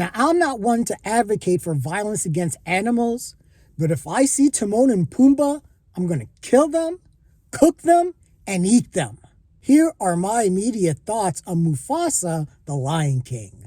Now, I'm not one to advocate for violence against animals, but if I see Timon and Pumba, I'm going to kill them, cook them, and eat them. Here are my immediate thoughts on Mufasa, the Lion King.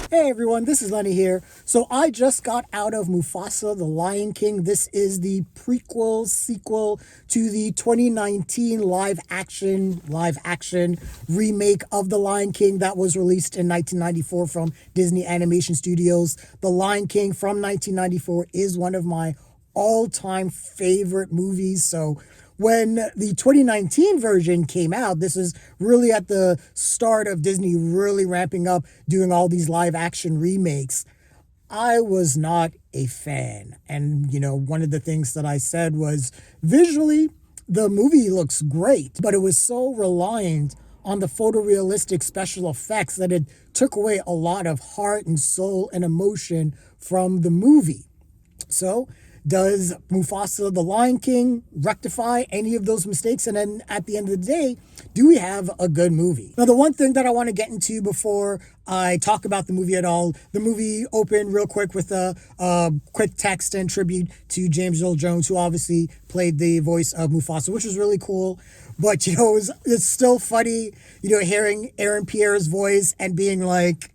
Hey everyone, this is Lenny here. So I just got out of Mufasa, the Lion King. This is the prequel, sequel to the 2019 live action remake of The Lion King that was released in 1994 from Disney Animation Studios. The Lion King from 1994 is one of my all-time favorite movies. So when the 2019 version came out, this is really at the start of Disney really ramping up, doing all these live action remakes. I was not a fan. And, one of the things that I said was visually, the movie looks great, but it was so reliant on the photorealistic special effects that it took away a lot of heart and soul and emotion from the movie. So, does Mufasa, the Lion King, rectify any of those mistakes? And then at the end of the day, do we have a good movie? Now, the one thing that I want to get into before I talk about the movie at all, the movie opened real quick with a quick text and tribute to James Earl Jones, who obviously played the voice of Mufasa, which was really cool. But, it's still funny, hearing Aaron Pierre's voice and being like,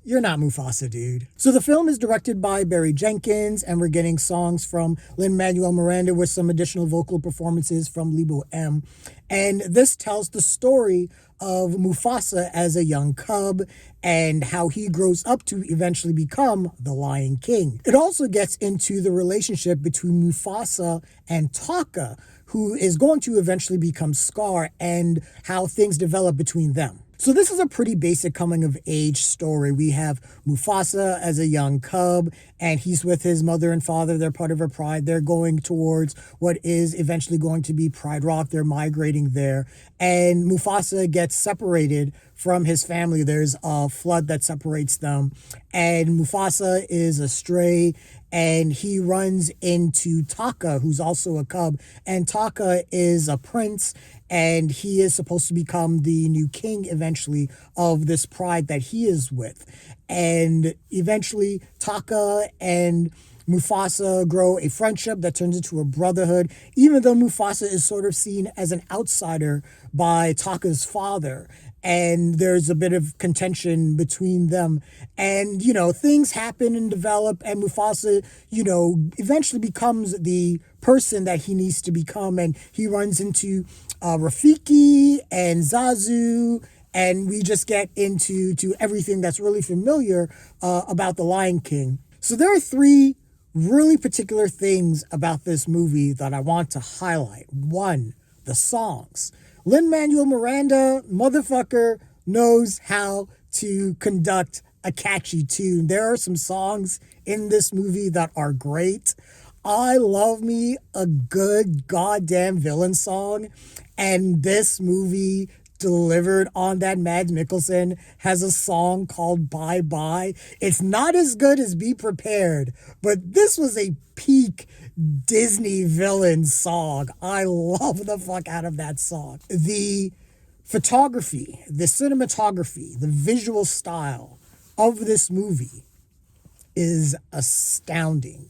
you're not Mufasa, dude. So the film is directed by Barry Jenkins, and we're getting songs from Lin Manuel-Miranda with some additional vocal performances from Lebo M. And this tells the story of Mufasa as a young cub and how he grows up to eventually become the Lion King. It also gets into the relationship between Mufasa and Taka, who is going to eventually become Scar, and how things develop between them. So this is a pretty basic coming-of-age story. We have Mufasa as a young cub, and he's with his mother and father. They're part of a pride. They're going towards what is eventually going to be Pride Rock. They're migrating there. And Mufasa gets separated from his family. There's a flood that separates them. And Mufasa is a stray, and he runs into Taka, who's also a cub. And Taka is a prince, and he is supposed to become the new king eventually of this pride that he is with. And eventually Taka and Mufasa grow a friendship that turns into a brotherhood, even though Mufasa is sort of seen as an outsider by Taka's father. And there's a bit of contention between them. And, things happen and develop, and Mufasa, eventually becomes the person that he needs to become. And he runs into Rafiki and Zazu, and we just get into everything that's really familiar about The Lion King. So there are three really particular things about this movie that I want to highlight. One, the songs. Lin Manuel-Miranda, motherfucker, knows how to conduct a catchy tune. There are some songs in this movie that are great. I love me a good goddamn villain song, and this movie delivered on that. Mads Mikkelsen has a song called Bye Bye. It's not as good as Be Prepared, but this was a peak Disney villain song. I love the fuck out of that song. The photography, the cinematography, the visual style of this movie is astounding.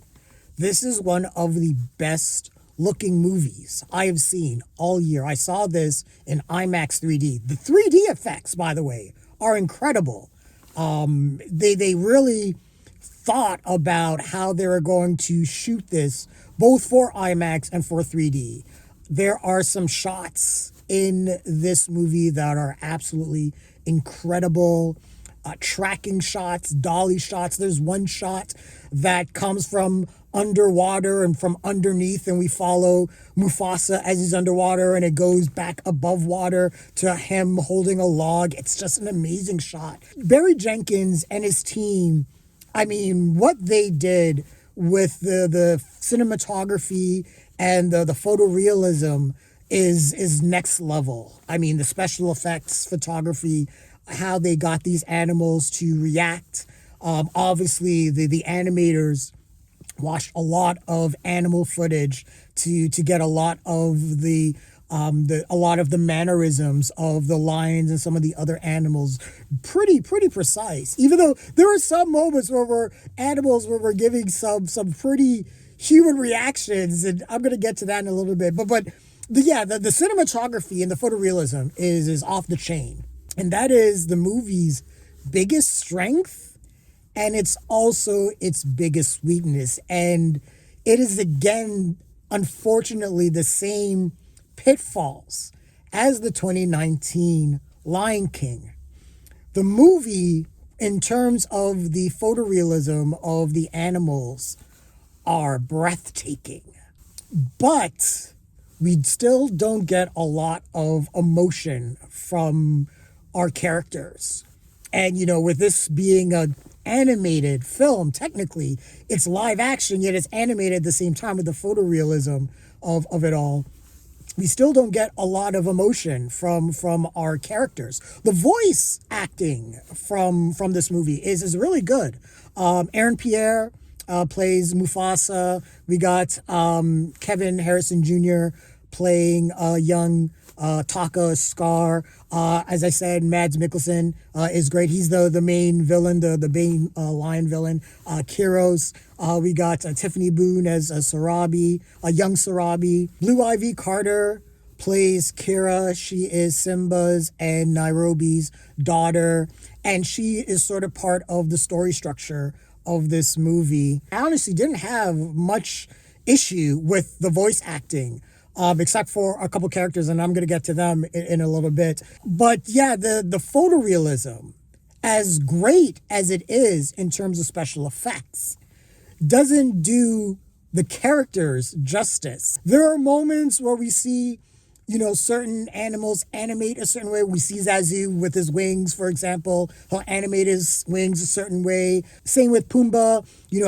This is one of the best looking movies I have seen all year. I saw this in IMAX 3D. The 3D effects, by the way, are incredible. They really thought about how they were going to shoot this, both for IMAX and for 3D. There are some shots in this movie that are absolutely incredible. Tracking shots, dolly shots. There's one shot that comes from underwater and from underneath, and we follow Mufasa as he's underwater, and it goes back above water to him holding a log. It's just an amazing shot. Barry Jenkins and his team, what they did with the cinematography and the photorealism is next level. The special effects, photography, how they got these animals to react. Obviously, the animators watched a lot of animal footage to get a lot of a lot of the mannerisms of the lions and some of the other animals pretty precise. Even though there are some moments where we're giving some pretty human reactions, and I'm gonna get to that in a little bit. But the cinematography and the photorealism is off the chain, and that is the movie's biggest strength, and it's also its biggest weakness. And it is, again, unfortunately, the same pitfalls as the 2019 Lion King. The movie, in terms of the photorealism of the animals, are breathtaking, but we still don't get a lot of emotion from our characters. And, with this being a animated film, technically, it's live action, yet it's animated at the same time with the photorealism of it all. We still don't get a lot of emotion from our characters. The voice acting from this movie is really good. Aaron Pierre plays Mufasa. We got Kelvin Harrison Jr. playing young Taka Scar. As I said, Mads Mikkelsen is great. He's the main villain, the main lion villain. Kiros. We got Tiffany Boone as Sarabi, a young Sarabi. Blue Ivy Carter plays Kira. She is Simba's and Nairobi's daughter, and she is sort of part of the story structure of this movie. I honestly didn't have much issue with the voice acting, except for a couple characters, and I'm going to get to them in a little bit. But yeah, the photorealism, as great as it is in terms of special effects, doesn't do the characters justice. There are moments where we see, certain animals animate a certain way. We see Zazu with his wings, for example. He'll animate his wings a certain way. Same with Pumba,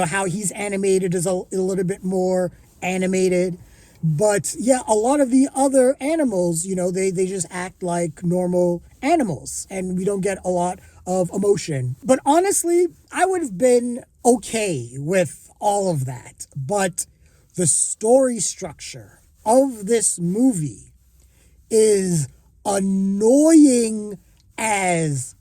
how he's animated is a little bit more animated. But yeah, a lot of the other animals, they just act like normal animals, and we don't get a lot of emotion. But honestly, I would have been okay with all of that. But the story structure of this movie is annoying as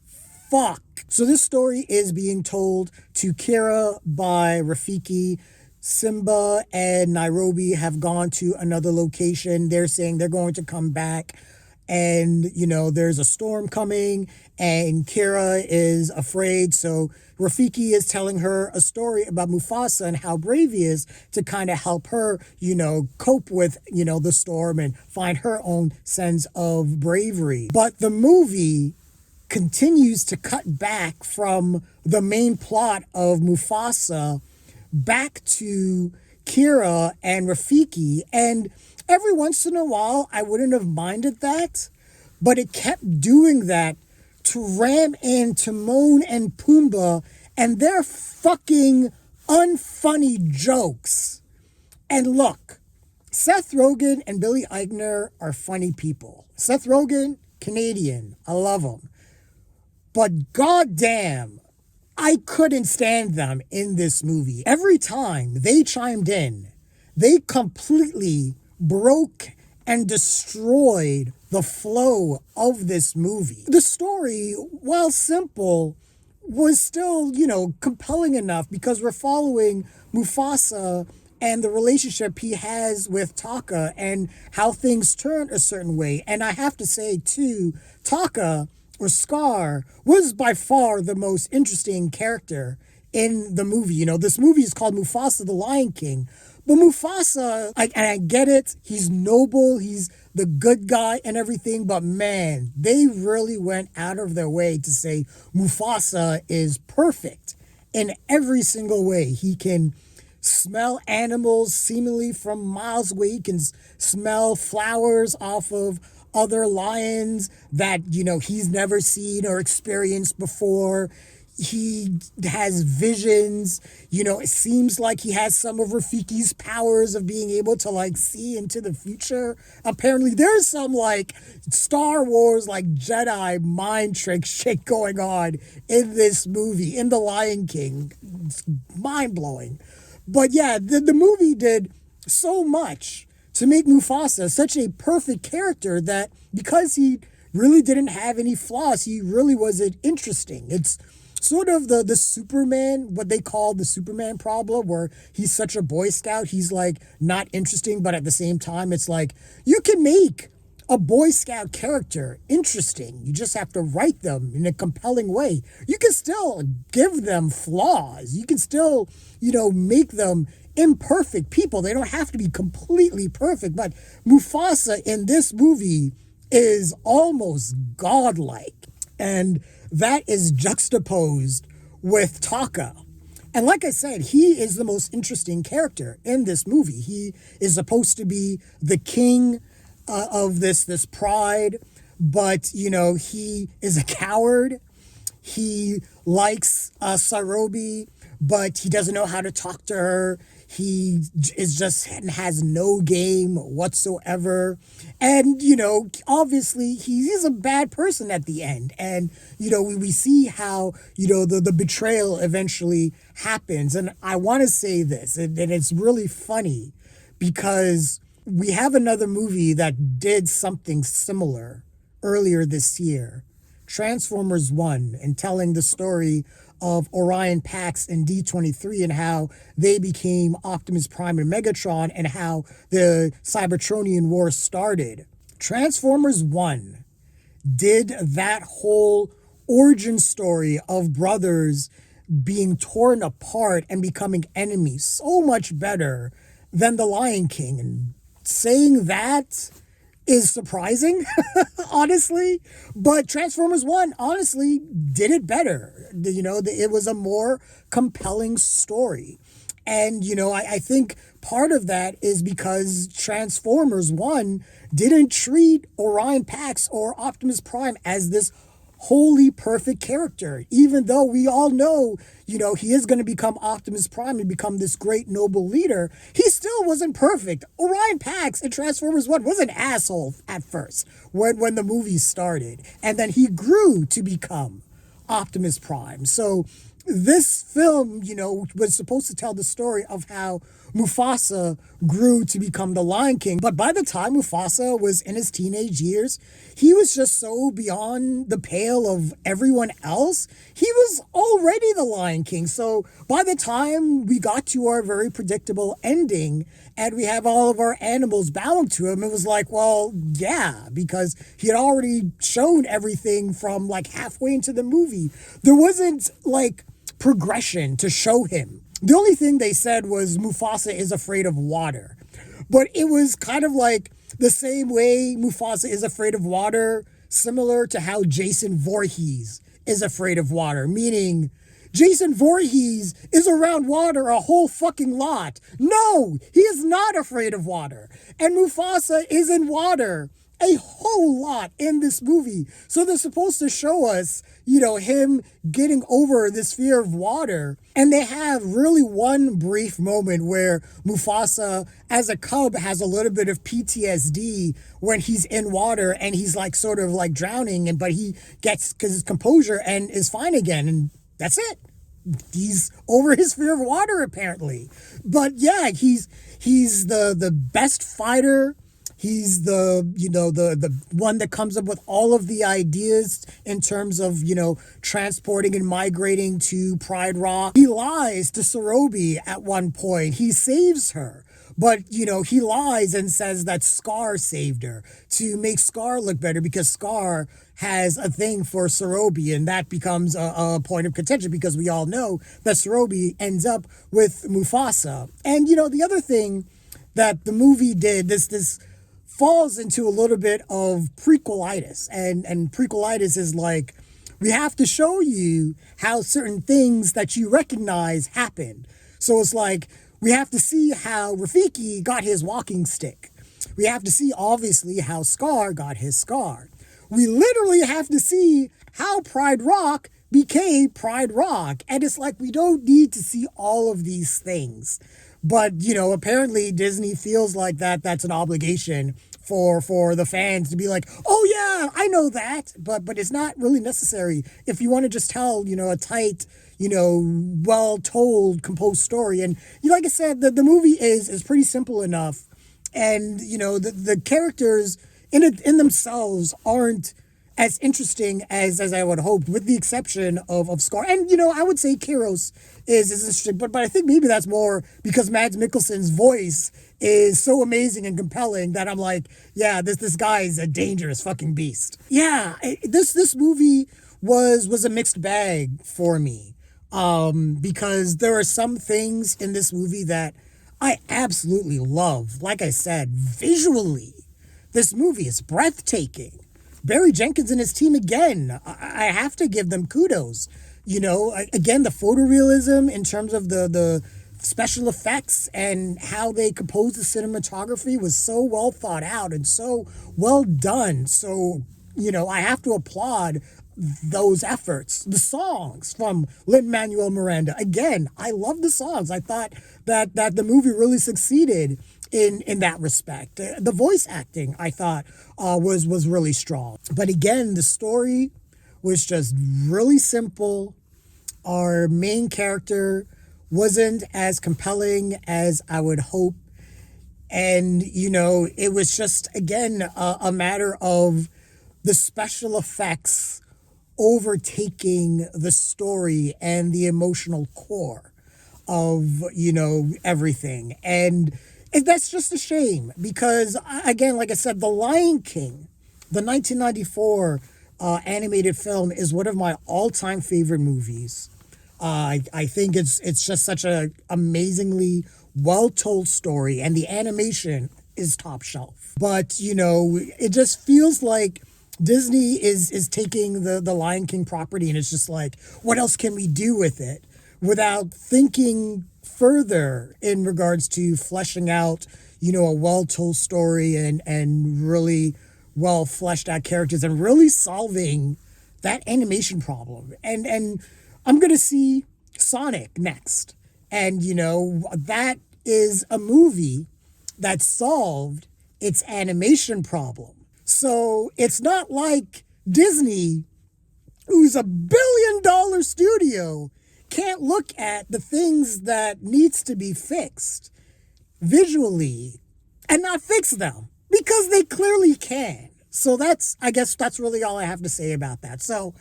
fuck. So this story is being told to Kira by Rafiki. Simba and Nairobi have gone to another location. They're saying they're going to come back, and there's a storm coming, and Kira is afraid. So Rafiki is telling her a story about Mufasa and how brave he is to kind of help her, cope with, the storm and find her own sense of bravery. But the movie continues to cut back from the main plot of Mufasa back to Kira and Rafiki. And every once in a while, I wouldn't have minded that, but it kept doing that to ram in Timon and Pumba and their fucking unfunny jokes. And look, Seth Rogen and Billy Eichner are funny people. Seth Rogen, Canadian, I love him. But goddamn, I couldn't stand them in this movie. Every time they chimed in, they completely broke and destroyed the flow of this movie. The story, while simple, was still, compelling enough because we're following Mufasa and the relationship he has with Taka and how things turn a certain way. And I have to say, too, Taka, or Scar, was by far the most interesting character in the movie. This movie is called Mufasa the Lion King, but Mufasa, I get it, he's noble, he's the good guy and everything, but man, they really went out of their way to say Mufasa is perfect in every single way. He can smell animals seemingly from miles away. He can smell flowers off of other lions that, he's never seen or experienced before. He has visions, it seems like he has some of Rafiki's powers of being able to see into the future. Apparently there's some Star Wars Jedi mind trick shit going on in this movie, in The Lion King. It's mind blowing. But yeah, the movie did so much to make Mufasa such a perfect character that because he really didn't have any flaws, he really wasn't interesting. It's sort of the Superman, what they call the Superman problem, where he's such a Boy Scout, he's like not interesting, but at the same time, it's like you can make a Boy Scout character interesting. You just have to write them in a compelling way. You can still give them flaws. You can still, make them imperfect people. They don't have to be completely perfect. But Mufasa in this movie is almost godlike. And that is juxtaposed with Taka. And like I said, he is the most interesting character in this movie. He is supposed to be the king of this pride, but he is a coward. He likes Sarobi, but he doesn't know how to talk to her. He is just has no game whatsoever. And, obviously he's a bad person at the end. And, we see how, the betrayal eventually happens. And I want to say this, and it's really funny because we have another movie that did something similar earlier this year, Transformers 1, and telling the story of Orion Pax and D23 and how they became Optimus Prime and Megatron and how the Cybertronian War started. Transformers 1 did that whole origin story of brothers being torn apart and becoming enemies so much better than The Lion King. And saying that is surprising, honestly. But Transformers 1, honestly, did it better. It was a more compelling story. And, I think part of that is because Transformers 1 didn't treat Orion Pax or Optimus Prime as this wholly perfect character, even though we all know, he is going to become Optimus Prime and become this great noble leader. He still wasn't perfect. Orion Pax in Transformers 1 was an asshole at first when the movie started. And then he grew to become Optimus Prime. So this film, was supposed to tell the story of how Mufasa grew to become the Lion King. But by the time Mufasa was in his teenage years, he was just so beyond the pale of everyone else. He was already the Lion King. So by the time we got to our very predictable ending and we have all of our animals bowing to him, it was like, well, yeah, because he had already shown everything from like halfway into the movie. There wasn't like progression to show him. The only thing they said was Mufasa is afraid of water. But it was kind of like the same way Mufasa is afraid of water, similar to how Jason Voorhees is afraid of water, meaning Jason Voorhees is around water a whole fucking lot. No, he is not afraid of water. And Mufasa is in water a whole lot in this movie. So they're supposed to show us, him getting over this fear of water. And they have really one brief moment where Mufasa, as a cub, has a little bit of PTSD when he's in water and he's like sort of like drowning, but he gets his composure and is fine again. And that's it. He's over his fear of water, apparently. But yeah, he's the best fighter. He's the one that comes up with all of the ideas in terms of, transporting and migrating to Pride Rock. He lies to Sarobi at one point. He saves her. But, he lies and says that Scar saved her to make Scar look better because Scar has a thing for Sarobi, and that becomes a point of contention because we all know that Sarobi ends up with Mufasa. And, the other thing that the movie did, this falls into a little bit of prequelitis. And prequelitis is like, we have to show you how certain things that you recognize happened. So it's like, we have to see how Rafiki got his walking stick. We have to see, obviously, how Scar got his scar. We literally have to see how Pride Rock became Pride Rock. And it's like, we don't need to see all of these things. But, apparently Disney feels like that's an obligation for the fans to be like, oh yeah, I know that. But it's not really necessary. If you want to just tell, a tight, well told, composed story. And like I said, the movie is pretty simple enough, and the characters in themselves aren't as interesting as I would hope, with the exception of Scar. And I would say Kiros is interesting, but I think maybe that's more because Mads Mikkelsen's voice is so amazing and compelling that I'm like, yeah, this guy is a dangerous fucking beast. Yeah, this movie was a mixed bag for me, because there are some things in this movie that I absolutely love. Like I said, visually, this movie is breathtaking. Barry Jenkins and his team, again, I have to give them kudos. Again, the photorealism in terms of the special effects and how they composed the cinematography was so well thought out and so well done. So, I have to applaud those efforts. The songs from Lin Manuel-Miranda, again, I love the songs. I thought that the movie really succeeded in that respect. The voice acting, I thought, was really strong. But again, the story was just really simple. Our main character wasn't as compelling as I would hope. And, it was just, again, a matter of the special effects overtaking the story and the emotional core of, everything. And that's just a shame because, again, like I said, The Lion King, the 1994 animated film, is one of my all-time favorite movies. I think it's just such a amazingly well-told story, and the animation is top shelf. But, it just feels like Disney is taking the Lion King property, and it's just like, what else can we do with it without thinking further in regards to fleshing out, a well-told story and really well fleshed out characters and really solving that animation problem. And I'm going to see Sonic next. And, that is a movie that solved its animation problem. So it's not like Disney, who's $1 billion studio, can't look at the things that needs to be fixed visually and not fix them, because they clearly can. So I guess that's really all I have to say about that. So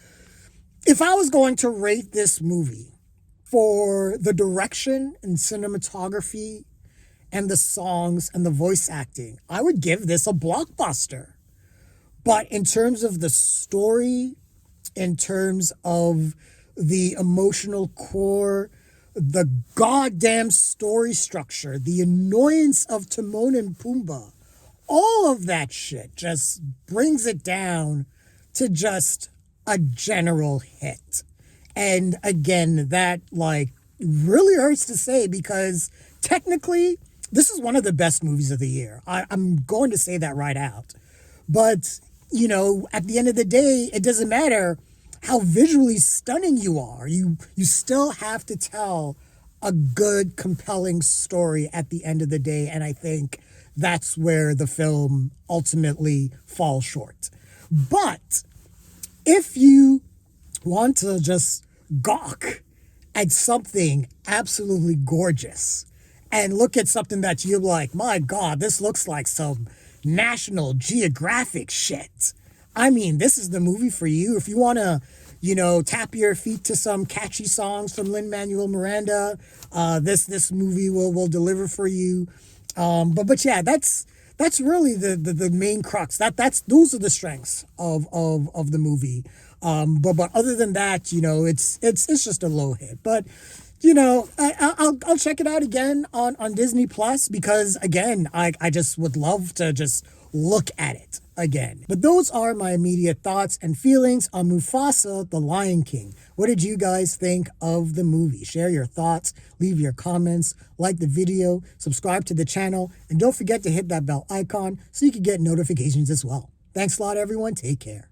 if I was going to rate this movie for the direction and cinematography and the songs and the voice acting, I would give this a blockbuster. But in terms of the story, in terms of the emotional core, the goddamn story structure, the annoyance of Timon and Pumba, all of that shit just brings it down to just a general hit. And again, that really hurts to say, because technically this is one of the best movies of the year. I'm going to say that right out. But, at the end of the day, it doesn't matter how visually stunning you are. You still have to tell a good, compelling story at the end of the day. And I think that's where the film ultimately falls short. But if you want to just gawk at something absolutely gorgeous and look at something that you're like, my God, this looks like some National Geographic shit, I mean, this is the movie for you. If you want to, tap your feet to some catchy songs from Lin Manuel-Miranda, this movie will deliver for you. But yeah, that's really the main crux. Those are the strengths of the movie. But other than that, it's just a low hit. But I'll check it out again on Disney Plus, because again, I just would love to just look at it again. But those are my immediate thoughts and feelings on Mufasa, the Lion King. What did you guys think of the movie? Share your thoughts, leave your comments, like the video, subscribe to the channel, and don't forget to hit that bell icon so you can get notifications as well. Thanks a lot, everyone. Take care.